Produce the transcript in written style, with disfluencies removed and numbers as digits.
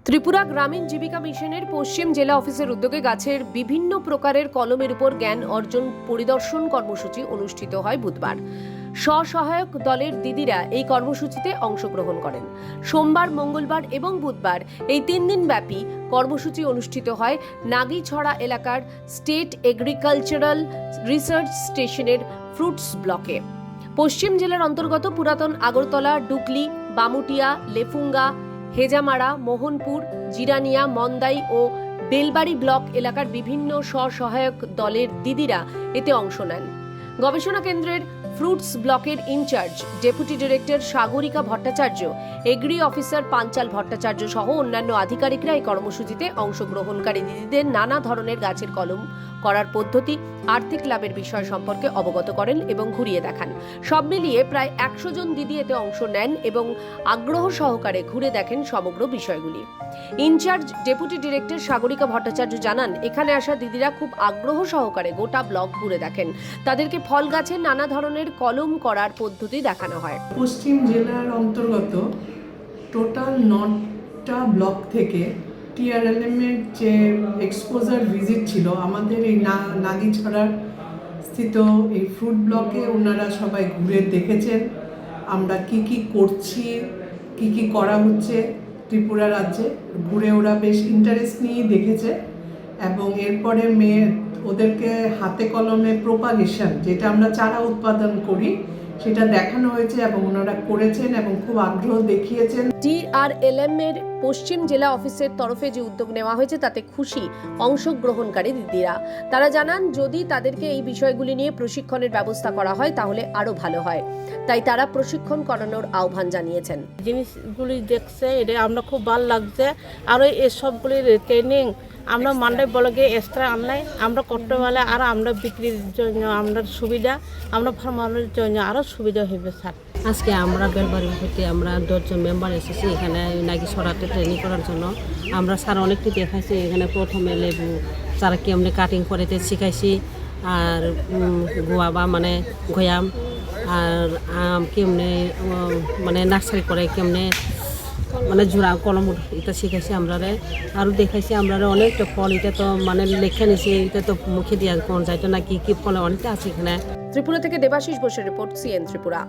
ত্রিপুরা গ্রামীণ জীবিকা মিশনের পশ্চিম জেলা অফিসের উদ্যোগে গাছের বিভিন্ন প্রকারের কলমের উপর জ্ঞান অর্জন পরিদর্শন কর্মসূচি অনুষ্ঠিত হয় বুধবার। স্বসহায়ক দলের দিদিরা এই কর্মসূচিতে অংশগ্রহণ করেন। সোমবার, মঙ্গলবার এবং বুধবার এই 3 দিন ব্যাপী কর্মসূচি অনুষ্ঠিত হয় নাগিছড়া এলাকার স্টেট এগ্রিকালচারাল রিসার্চ স্টেশনের ফ্রুটস ব্লকে। পশ্চিম জেলার অন্তর্গত পুরাতন আগরতলা, ডুকলি, বামুটিয়া, লেফুঙ্গা, হেজামারা, মোহনপুর, জিরানিয়া, মন্দাই ও বেলবাড়ি ব্লক এলাকার বিভিন্ন স্বসহায়ক দলের দিদিরা এতে অংশ নেন। গবেষণা কেন্দ্রের ফ্রুটস ব্লকের incharge deputy director Sagarika Bhattacharya, agri officer Panchal Bhattacharya সহ অন্যান্য আধিকারিকরা এই কর্মসূচিতে অংশগ্রহণকারী দিদিদের নানা ধরনের গাছের কলম করার পদ্ধতি, আর্থিক লাভের বিষয় সম্পর্কে অবগত করেন এবং ঘুরিয়ে দেখান। সব মিলিয়ে প্রায় 100 জন দিদি এতে অংশ নেন এবং আগ্রহ সহকারে ঘুরে দেখেন সমগ্র বিষয়গুলি। Incharge deputy director Sagarika Bhattacharya জানান, এখানে আসা দিদিরা খুব আগ্রহ সহকারে গোটা ব্লক ঘুরে দেখেন। তাদেরকে ফল গাছের নানা ধরনের কলম করার পদ্ধতি দেখানো হয়। পশ্চিম জেলার অন্তর্গত টোটাল 9টা ব্লক থেকে টিআরএলএম এর যে এক্সপোজার ভিজিট ছিল আমাদের এই নাগিছড়ার স্থিত এই ফ্রুট ব্লকে, ওনারা সবাই ঘুরে দেখেছেন আমরা কি করছি, কি করা হচ্ছে ত্রিপুরা রাজ্যে। ঘুরে ওরা বেশ ইন্টারেস্ট নিয়ে দেখেছে এবং এরপরে ওদেরকে হাতে কলমে প্রোপাগেশন, যেটা আমরা চারা উৎপাদন করি, সেটা দেখানো হয়েছে এবং ওনারা করেছেন এবং খুব আগ্রহ দেখিয়েছেন। টিআরএলএম এর পশ্চিম জেলা অফিসের তরফে যে উদ্যোগ নেওয়া হয়েছে তাতে খুশি অংশগ্রহণকারী দিদিরা। তারা জানান, যদি তাদেরকে এই বিষয়গুলি নিয়ে প্রশিক্ষণের ব্যবস্থা করা হয় তাহলে আরো ভালো হয়, তাই তারা প্রশিক্ষণ করানোর আহ্বান জানিয়েছেন। জিনিসগুলি দেখছে, এটা আমরা খুব ভালো লাগছে। আর এই সবগুলির ট্রেনিং আমরা মান্ডাই ব্লকে এক্সট্রা আনলাই আমরা করতে পারলে আর আমরা বিক্রির জন্য আমরা সুবিধা, আমরা ফার্মারের জন্য আরও সুবিধা হবে স্যার। আজকে আমরা বেলবাড়ি হইতে আমরা 10 জন মেম্বার এসেছি এখানে নাগিছড়াতে ট্রেনিং করার জন্য। আমরা স্যার অনেকটি দেখাইছি, এখানে প্রথমে লেবু চারা কেমনে কাটিং করতে শিখাইছি, আর গোয়াবা মানে গয়াম, আর আম কেমনে মানে নার্সারি করে কেমনে মানে জোড়া কলম এটা শিখাইছি আমরা। আরও দেখাইছি আমরা অনেকটা ফল, এটা তো মানে লেখা নিছি, এটা তো মুখে দিয়ে কোন যাইতো না কি ফলে অনেকটা আছে এখানে। ত্রিপুরা থেকে দেবাশিস বসুর রিপোর্ট, সিএন ত্রিপুরা।